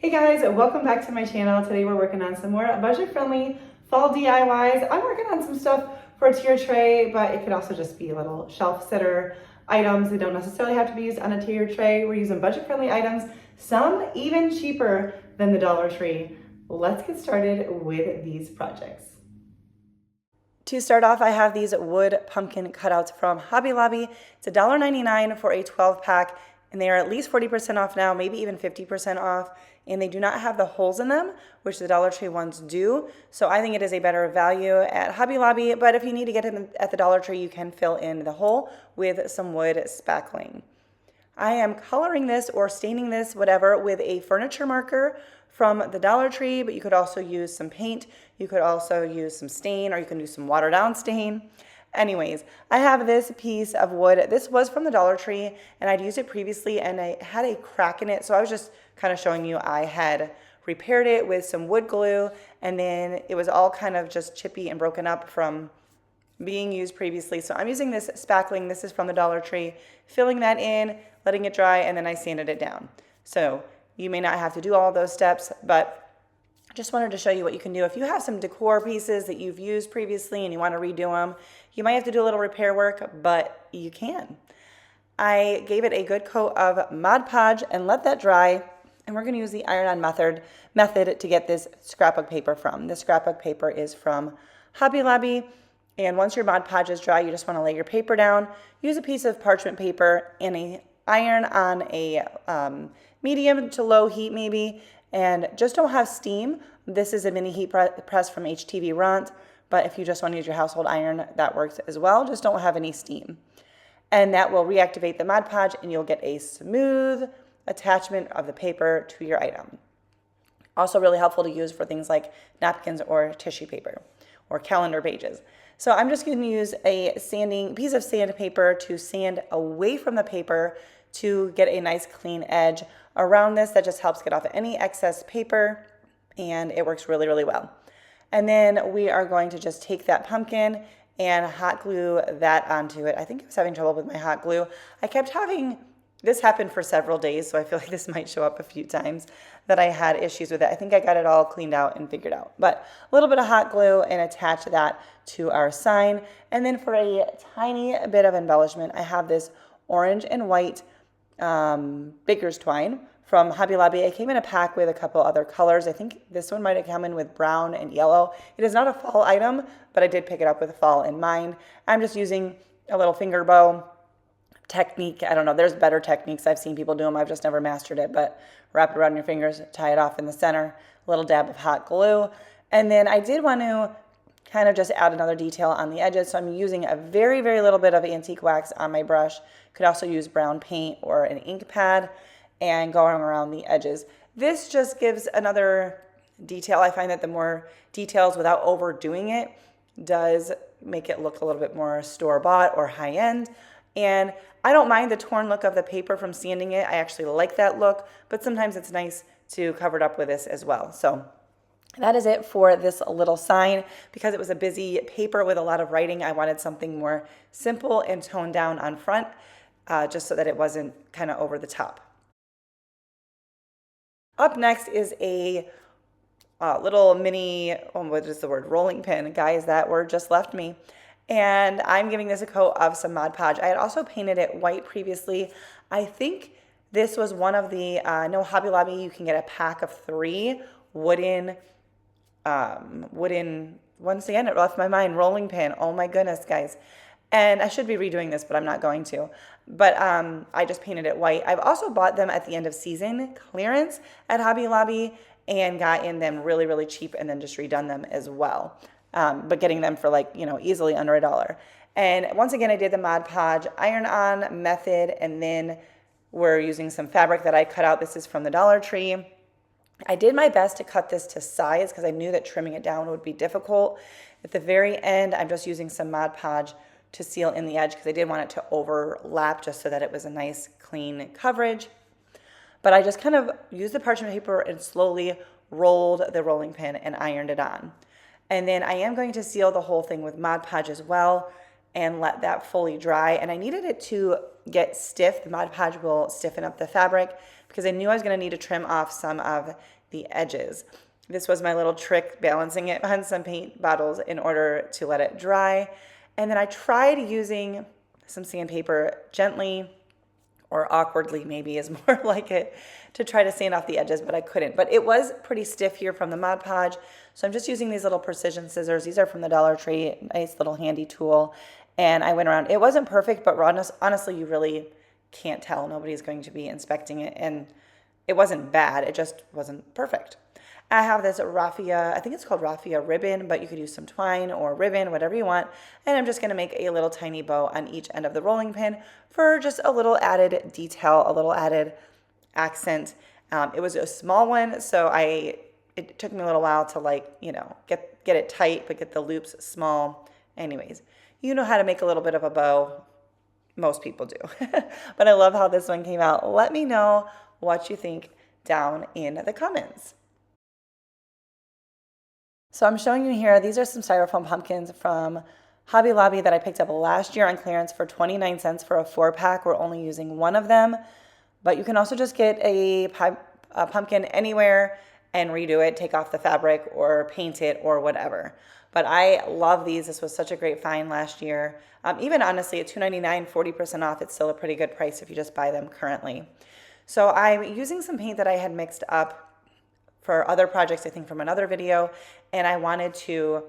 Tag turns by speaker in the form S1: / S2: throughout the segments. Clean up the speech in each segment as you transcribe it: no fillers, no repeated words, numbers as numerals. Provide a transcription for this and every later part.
S1: Hey guys, welcome back to my channel. Today we're working on some more budget-friendly fall DIYs. I'm working on some stuff for a tier tray, but it could also just be little shelf sitter items. They don't necessarily have to be used on a tier tray. We're using budget-friendly items, some even cheaper than the Dollar Tree. Let's get started with these projects. To start off, I have these wood pumpkin cutouts from Hobby Lobby. It's $1.99 for a 12-pack, and they are at least 40% off now, maybe even 50% off. And they do not have the holes in them, which the Dollar Tree ones do. So I think it is a better value at Hobby Lobby, but if you need to get them at the Dollar Tree, you can fill in the hole with some wood spackling. I am coloring this or staining this, whatever, with a furniture marker from the Dollar Tree, but you could also use some paint. You could also use some stain, or you can do some watered down stain. Anyways, I have this piece of wood. This was from the Dollar Tree, and I'd used it previously, and I had a crack in it, so I was just kind of showing you I had repaired it with some wood glue, and then it was all kind of just chippy and broken up from being used previously. So I'm using this spackling. This is from the Dollar Tree, filling that in, letting it dry, and then I sanded it down. So you may not have to do all those steps, but just wanted to show you what you can do. If you have some decor pieces that you've used previously and you want to redo them, you might have to do a little repair work, but you can. I gave it a good coat of Mod Podge and let that dry, and we're going to use the iron-on method to get this scrapbook paper from. This scrapbook paper is from Hobby Lobby, and once your Mod Podge is dry, you just want to lay your paper down. Use a piece of parchment paper and a iron on a medium to low heat maybe, and just don't have steam. This is a mini heat press from HTV Ront, but if you just want to use your household iron, that works as well. Just don't have any steam. And that will reactivate the Mod Podge, and you'll get a smooth attachment of the paper to your item. Also really helpful to use for things like napkins or tissue paper or calendar pages. So I'm just going to use a piece of sandpaper to sand away from the paper to get a nice clean edge around this. That just helps get off any excess paper, and it works really, really well. And then we are going to just take that pumpkin and hot glue that onto it. I think I was having trouble with my hot glue. I kept having this happen for several days, so I feel like this might show up a few times that I had issues with it. I think I got it all cleaned out and figured out. But a little bit of hot glue and attach that to our sign. And then for a tiny bit of embellishment, I have this orange and white baker's twine from Hobby Lobby. It came in a pack with a couple other colors. I think this one might have come in with brown and yellow. It is not a fall item, but I did pick it up with fall in mind. I'm just using a little finger bow technique. I don't know, there's better techniques. I've seen people do them. I've just never mastered it, but wrap it around your fingers, tie it off in the center, a little dab of hot glue. And then I did want to kind of just add another detail on the edges. So I'm using a very, very little bit of antique wax on my brush. Could also use brown paint or an ink pad and going around the edges. This just gives another detail. I find that the more details without overdoing it does make it look a little bit more store-bought or high-end. And I don't mind the torn look of the paper from sanding it. I actually like that look, but sometimes it's nice to cover it up with this as well. So that is it for this little sign. Because it was a busy paper with a lot of writing, I wanted something more simple and toned down on front, just so that it wasn't kind of over the top. Up next is a little mini, what is the word, rolling pin. Guys, that word just left me. And I'm giving this a coat of some Mod Podge. I had also painted it white previously. I think this was one of the, no, Hobby Lobby, you can get a pack of 3 wooden, once again, it left my mind, rolling pin. Oh my goodness, guys. And I should be redoing this, but I'm not going to. But I just painted it white. I've also bought them at the end of season clearance at Hobby Lobby and got in them really, really cheap and then just redone them as well. But getting them for like, easily under $1. And once again, I did the Mod Podge iron-on method, and then we're using some fabric that I cut out. This is from the Dollar Tree. I did my best to cut this to size because I knew that trimming it down would be difficult. At the very end, I'm just using some Mod Podge to seal in the edge because I did want it to overlap just so that it was a nice, clean coverage. But I just kind of used the parchment paper and slowly rolled the rolling pin and ironed it on. And then I am going to seal the whole thing with Mod Podge as well and let that fully dry. And I needed it to get stiff. The Mod Podge will stiffen up the fabric
S2: because I knew I was going to need to trim off some of the edges. This was my little trick, balancing it on some paint bottles in order to let it dry. And then I tried using some sandpaper gently, or awkwardly maybe is more like it, to try to sand off the edges, but I couldn't. But it was pretty stiff here from the Mod Podge, so I'm just using these little precision scissors. These are from the Dollar Tree, nice little handy tool. And I went around. It wasn't perfect, but honestly, you really can't tell. Nobody's going to be inspecting it, and it wasn't bad. It just wasn't perfect. I have this raffia, I think it's called raffia ribbon, but you could use some twine or ribbon, whatever you want. And I'm just going to make a little tiny bow on each end of the rolling pin for just a little added detail, a little added accent. It was a small one, so it took me a little while to get it tight, but get the loops small. Anyways, you know how to make a little bit of a bow. Most people do. But I love how this one came out. Let me know what you think down in the comments. So I'm showing you here, these are some styrofoam pumpkins from Hobby Lobby that I picked up last year on clearance for 29 cents for a 4-pack. We're only using one of them, but you can also just get a pumpkin anywhere and redo it, take off the fabric or paint it or whatever. But I love these. This was such a great find last year. Even honestly at $2.99, 40% off, it's still a pretty good price if you just buy them currently. So I'm using some paint that I had mixed up for other projects, I think from another video, and I wanted to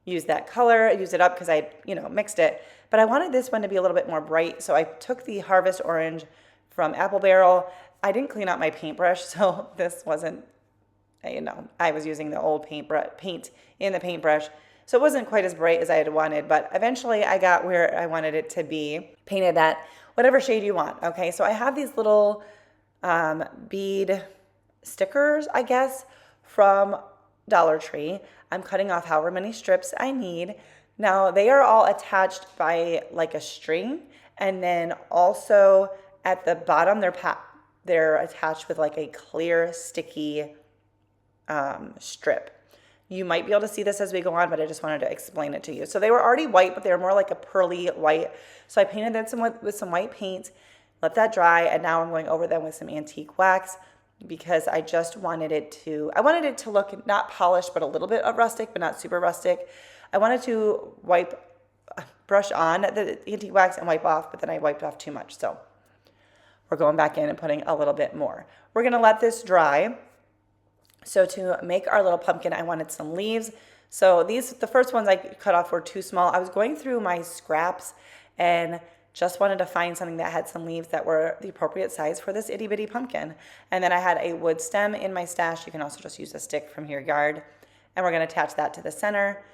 S2: use that color, use it up because I, mixed it, but I wanted this one to be a little bit more bright, so I took the Harvest Orange from Apple Barrel. I didn't clean out my paintbrush, so this wasn't, I was using the old paint in the paintbrush, so it wasn't quite as bright as I had wanted, but eventually I got where I wanted it to be, painted that whatever shade you want, okay? So I have these little bead stickers, I guess, from Dollar Tree. I'm cutting off however many strips I need. Now they are all attached by like a string, and then also at the bottom they're attached with like a clear sticky strip. You might be able to see this as we go on, but I just wanted to explain it to you. So they were already white, but they were more like a pearly white. So I painted them with some white paint, let that dry, and now I'm going over them with some antique wax, because I just wanted it to look not polished, but a little bit of rustic, but not super rustic. I wanted to brush on the antique wax and wipe off, but then I wiped off too much. So we're going back in and putting a little bit more. We're going to let this dry. So to make our little pumpkin, I wanted some leaves. So the first ones I cut off were too small. I was going through my scraps and just wanted to find something that had some leaves that were the appropriate size for this itty bitty pumpkin. And then I had a wood stem in my stash. You can also just use a stick from your yard. And we're going to attach that to the center.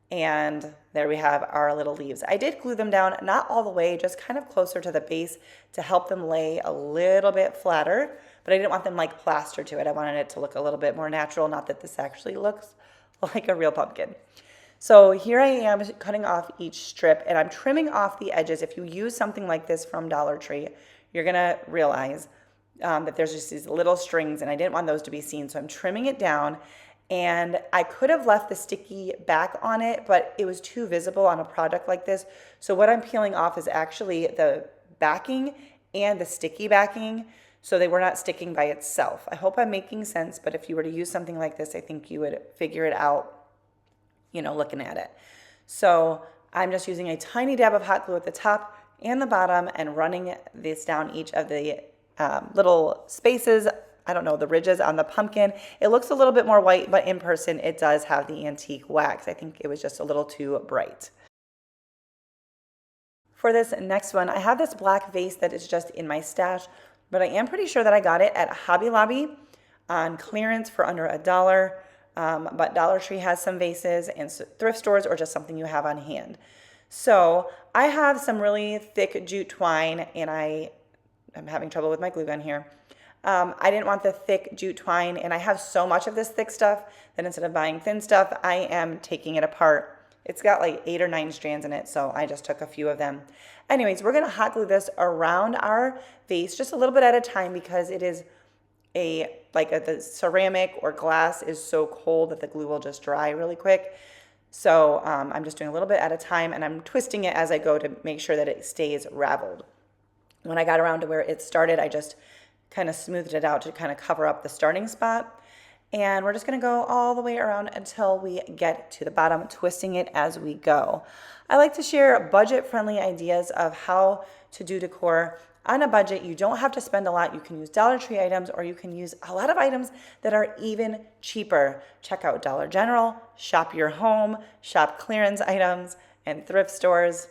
S2: And there we have our little leaves. I did glue them down, not all the way, just kind of closer to the base to help them lay a little bit flatter. But I didn't want them like plastered to it. I wanted it to look a little bit more natural, not that this actually looks like a real pumpkin. So here I am cutting off each strip, and I'm trimming off the edges. If you use something like this from Dollar Tree, you're gonna realize that there's just these little strings, and I didn't want those to be seen. So I'm trimming it down, and I could have left the sticky back on it, but it was too visible on a product like this. So what I'm peeling off is actually the backing and the sticky backing, so they were not sticking by itself. I hope I'm making sense, but if you were to use something like this, I think you would figure it out, looking at it. So I'm just using a tiny dab of hot glue at the top and the bottom and running this down each of the little spaces, the ridges on the pumpkin. It looks a little bit more white, but in person it does have the antique wax. I think it was just a little too bright. For this next one, I have this black vase that is just in my stash, but I am pretty sure that I got it at Hobby Lobby on clearance for under $1. But Dollar Tree has some vases, and thrift stores, or just something you have on hand. So I have some really thick jute twine, and I'm having trouble with my glue gun here. I didn't want the thick jute twine, and I have so much of this thick stuff that instead of buying thin stuff, I am taking it apart. It's got like 8 or 9 strands in it, so I just took a few of them. Anyways, we're going to hot glue this around our vase just a little bit at a time, because it is the ceramic or glass is so cold that the glue will just dry really quick. So I'm just doing a little bit at a time, and I'm twisting it as I go to make sure that it stays raveled. When I got around to where it started, I just kind of smoothed it out to kind of cover up the starting spot. And we're just gonna go all the way around until we get to the bottom, twisting it as we go. I like to share budget-friendly ideas of how to do decor on a budget. You don't have to spend a lot. You can use Dollar Tree items, or you can use a lot of items that are even cheaper. Check out Dollar General, shop your home, shop clearance items, and thrift stores.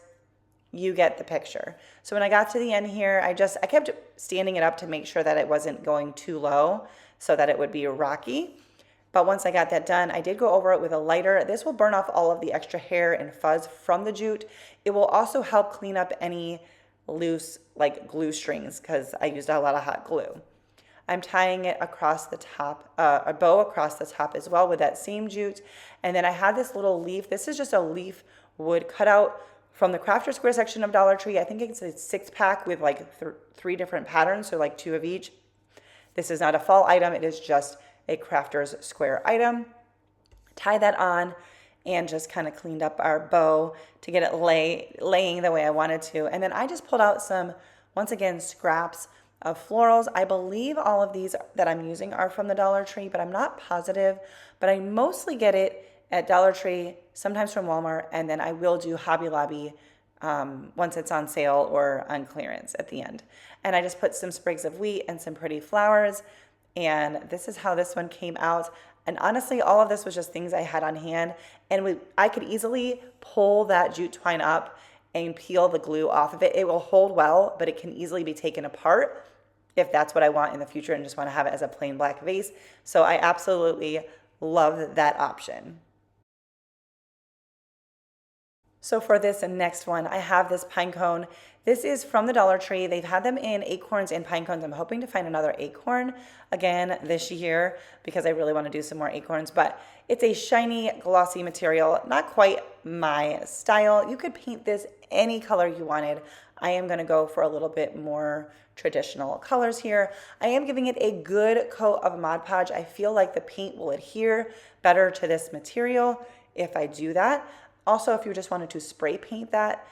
S2: You get the picture. So when I got to the end here, I kept standing it up to make sure that it wasn't going too low so that it would be rocky. But once I got that done, I did go over it with a lighter. This will burn off all of the extra hair and fuzz from the jute. It will also help clean up any loose like glue strings because I used a lot of hot glue. I'm tying it across the top, a bow across the top as well with that same jute. And then I have this little leaf. This is just a leaf wood cutout from the Crafter Square section of Dollar Tree. I think it's a 6-pack with like 3 different patterns, so like 2 of each. This is not a fall item, it is just a Crafter's Square item. Tie that on and just kind of cleaned up our bow to get it laying the way I wanted to. And then I just pulled out some, once again, scraps of florals. I believe all of these that I'm using are from the Dollar Tree, but I'm not positive. But I mostly get it at Dollar Tree, sometimes from Walmart, and then I will do Hobby Lobby once it's on sale or on clearance at the end. And I just put some sprigs of wheat and some pretty flowers, and this is how this one came out. And honestly, all of this was just things I had on hand, and I could easily pull that jute twine up and peel the glue off of it. It will hold well, but it can easily be taken apart if that's what I want in the future and just want to have it as a plain black vase. So I absolutely love that option. So for this next one, I have this pine cone. This is from the Dollar Tree. They've had them in acorns and pine cones. I'm hoping to find another acorn again this year because I really want to do some more acorns, but it's a shiny, glossy material, not quite my style. You could paint this any color you wanted. I am going to go for a little bit more traditional colors here. I am giving it a good coat of Mod Podge. I feel like the paint will adhere better to this material if I do that. Also, if you just wanted to spray paint that,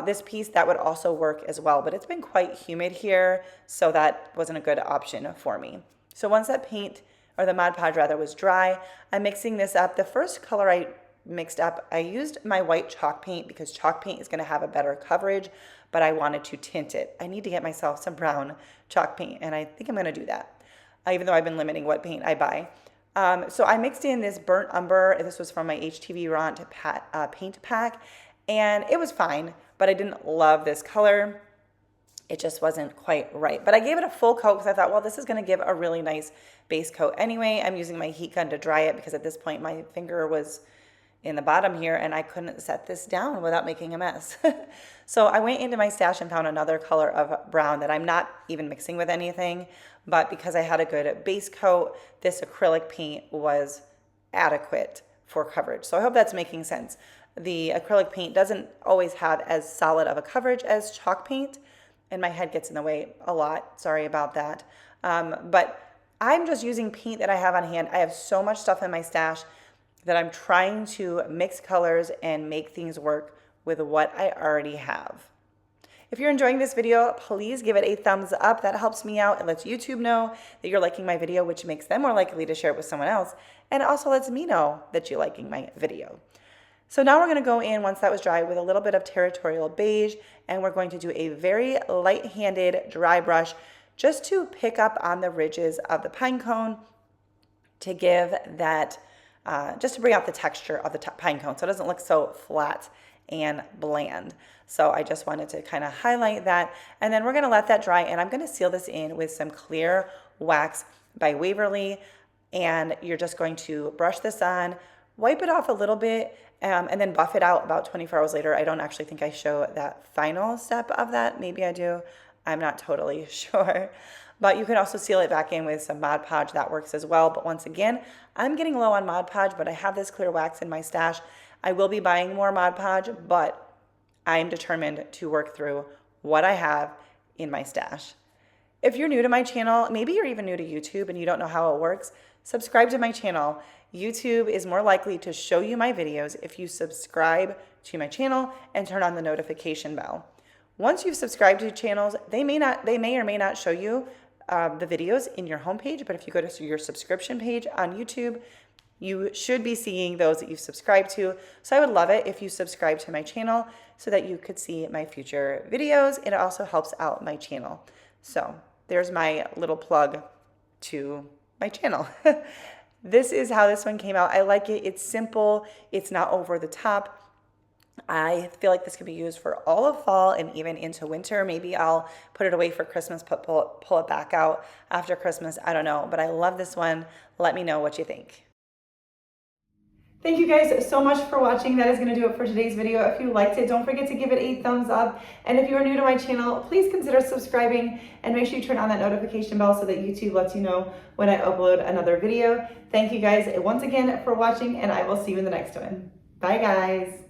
S2: this piece, that would also work as well. But it's been quite humid here, so that wasn't a good option for me. So once that paint, or the Mod Podge rather, was dry, I'm mixing this up. The first color I mixed up, I used my white chalk paint because chalk paint is going to have a better coverage, but I wanted to tint it. I need to get myself some brown chalk paint, and I think I'm going to do that, even though I've been limiting what paint I buy. So I mixed in this burnt umber. This was from my HTV Rant paint pack, and it was fine, but I didn't love this color. It just wasn't quite right. But I gave it a full coat because I thought, well, this is going to give a really nice base coat anyway. I'm using my heat gun to dry it because at this point my finger was in the bottom here and I couldn't set this down without making a mess. So I went into my stash and found another color of brown that I'm not even mixing with anything, but because I had a good base coat, this acrylic paint was adequate for coverage. So I hope that's making sense. The acrylic paint doesn't always have as solid of a coverage as chalk paint, and my head gets in the way a lot. Sorry about that. But I'm just using paint that I have on hand. I have so much stuff in my stash that I'm trying to mix colors and make things work with what I already have. If you're enjoying this video, please give it a thumbs up. That helps me out. It lets YouTube know that you're liking my video, which makes them more likely to share it with someone else. And it also lets me know that you're liking my video. So now we're going to go in, once that was dry, with a little bit of Territorial Beige, and we're going to do a very light-handed dry brush just to pick up on the ridges of the pine cone to give that, just to bring out the texture of the pine cone so it doesn't look so flat and bland. So I just wanted to kind of highlight that, and then we're going to let that dry, and I'm going to seal this in with some clear wax by Waverly, and you're just going to brush this on, wipe it off a little bit, and then buff it out about 24 hours later. I don't actually think I show that final step of that. Maybe I do. I'm not totally sure. But you can also seal it back in with some Mod Podge. That works as well. But once again, I'm getting low on Mod Podge, but I have this clear wax in my stash. I will be buying more Mod Podge, but I'm determined to work through what I have in my stash. If you're new to my channel, maybe you're even new to YouTube and you don't know how it works, subscribe to my channel. YouTube is more likely to show you my videos if you subscribe to my channel and turn on the notification bell. Once you've subscribed to channels, they may or may not show you the videos in your homepage, but if you go to your subscription page on YouTube, you should be seeing those that you've subscribed to. So I would love it if you subscribe to my channel so that you could see my future videos. It also helps out my channel. So there's my little plug to my channel. This is how this one came out. I like it. It's simple. It's not over the top. I feel like this could be used for all of fall and even into winter. Maybe I'll put it away for Christmas, pull it back out after Christmas. I don't know, but I love this one. Let me know what you think.
S1: Thank you guys so much for watching. That is going to do it for today's video. If you liked it, don't forget to give it a thumbs up. And if you are new to my channel, please consider subscribing and make sure you turn on that notification bell so that YouTube lets you know when I upload another video. Thank you guys once again for watching, and I will see you in the next one. Bye guys.